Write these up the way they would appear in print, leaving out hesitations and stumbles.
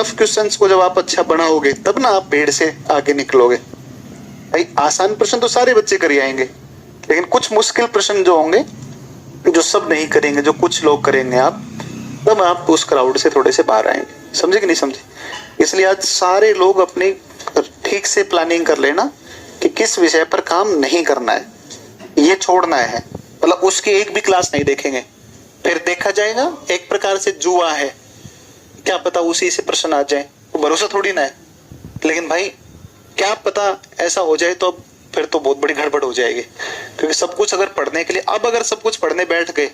Tough questions को जब आप अच्छा बनाओगे तब ना आप भीड़ से आगे निकलोगे। भाई आसान प्रश्न तो सारे बच्चे कर ही आएंगे, लेकिन कुछ मुश्किल प्रश्न जो होंगे, जो सब नहीं करेंगे, जो कुछ लोग करेंगे, आप तब आप उस क्राउड से थोड़े से बाहर आएंगे। समझे कि नहीं समझे? इसलिए आज सारे लोग अपनी ठीक से प्लानिंग कर लेना कि किस विषय पर काम नहीं करना है, ये छोड़ना है। मतलब उसकी एक भी क्लास नहीं देखेंगे, फिर देखा जाएगा एक प्रकार से जुआ है, क्या पता उसी से प्रश्न आ जाए, तो भरोसा थोड़ी ना है। लेकिन भाई क्या पता ऐसा हो जाए, तो फिर तो बहुत बड़ी गड़बड़ हो जाएगी, क्योंकि सब कुछ अगर पढ़ने के लिए, अब अगर सब कुछ पढ़ने बैठ गए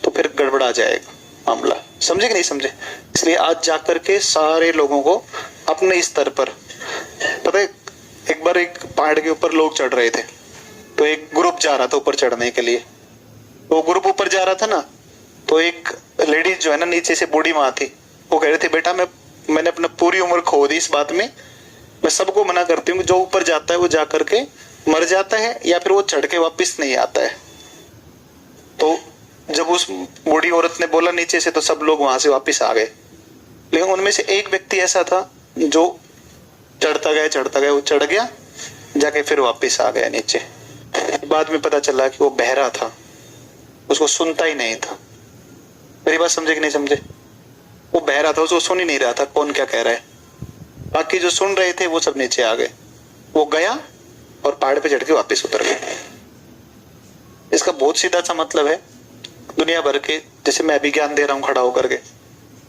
तो फिर गड़बड़ा जाएगा मामला। समझे कि नहीं समझे? इसलिए आज जाकर के सारे लोगों को अपने स्तर पर, पता है एक बार एक पहाड़ के ऊपर लोग चढ़ रहे थे, तो एक ग्रुप जा रहा था ऊपर चढ़ने के लिए। तो ग्रुप ऊपर जा रहा था ना, तो एक लेडीज जो है ना नीचे से बूढ़ी माँ थी, वो कह रहे थे बेटा मैंने अपना पूरी उम्र खो दी इस बात में, मैं सबको मना करती हूँ कि जो ऊपर जाता है वो जा करके मर जाता है या फिर वो चढ़ के वापिस नहीं आता है। तो जब उस बूढ़ी औरत ने बोला नीचे से, तो सब लोग वहां से वापिस आ गए। लेकिन उनमें से एक व्यक्ति ऐसा था जो चढ़ता गया, वो चढ़ गया, जाके फिर वापिस आ गया नीचे। बाद में पता चला कि वो बहरा था, उसको सुनता ही नहीं था। मेरी बात समझे कि नहीं समझे? वो बहरा था, उसको सुन ही नहीं रहा था कौन क्या कह रहा है। बाकी जो सुन रहे थे वो सब नीचे आ गए, वो गया और पहाड़ पे चढ़ के वापस उतर गया। इसका बहुत सीधा सा मतलब है, दुनिया भर के, जैसे मैं अभी ज्ञान दे रहा हूं खड़ा होकर के,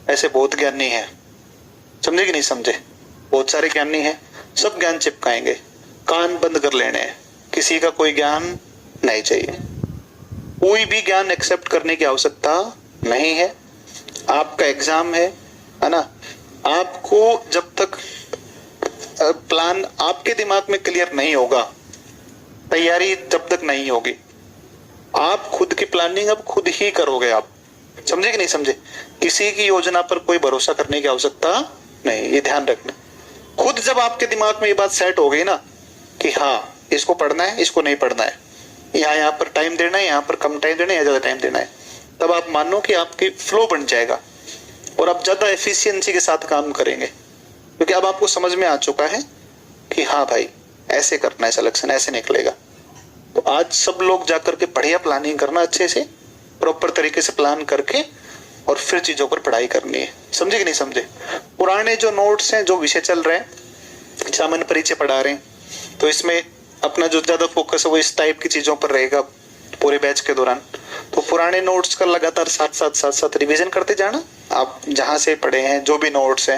ऐसे बहुत ज्ञानी है। समझे कि नहीं समझे? बहुत सारे ज्ञानी है, सब ज्ञान चिपकाएंगे, कान बंद कर लेने हैं, किसी का कोई ज्ञान नहीं चाहिए, कोई भी ज्ञान एक्सेप्ट करने की आवश्यकता नहीं है। आपका एग्जाम है ना, आपको जब तक प्लान आपके दिमाग में क्लियर नहीं होगा, तैयारी जब तक नहीं होगी, आप खुद की प्लानिंग अब खुद ही करोगे आप। समझे कि नहीं समझे? किसी की योजना पर कोई भरोसा करने की आवश्यकता नहीं, ये ध्यान रखना। खुद जब आपके दिमाग में ये बात सेट हो गई ना कि हाँ इसको पढ़ना है, इसको नहीं पढ़ना है, यहाँ पर टाइम देना है, यहाँ पर कम टाइम देना है या ज्यादा टाइम देना है, तब आप मानो कि आपकी फ्लो बन जाएगा और आप ज्यादा एफिशिएंसी के साथ काम करेंगे, क्योंकि अब आपको समझ में आ चुका है कि हाँ भाई ऐसे करना है, सिलेक्शन ऐसे निकलेगा। तो आज सब लोग जाकर के बढ़िया प्लानिंग करना, अच्छे से प्रॉपर तरीके से प्लान करके और फिर चीजों पर पढ़ाई करनी है। समझे कि नहीं समझे? पुराने जो नोट्स हैं, जो विषय चल रहे हैं, सामान्य परिचय पढ़ा रहे हैं, तो इसमें अपना जो ज्यादा फोकस है वो इस टाइप की चीजों पर रहेगा पूरे बैच के दौरान। तो पुराने नोट्स का लगातार साथ साथ रिवीजन करते जाना। आप जहां से पढ़े हैं, जो भी नोट्स हैं,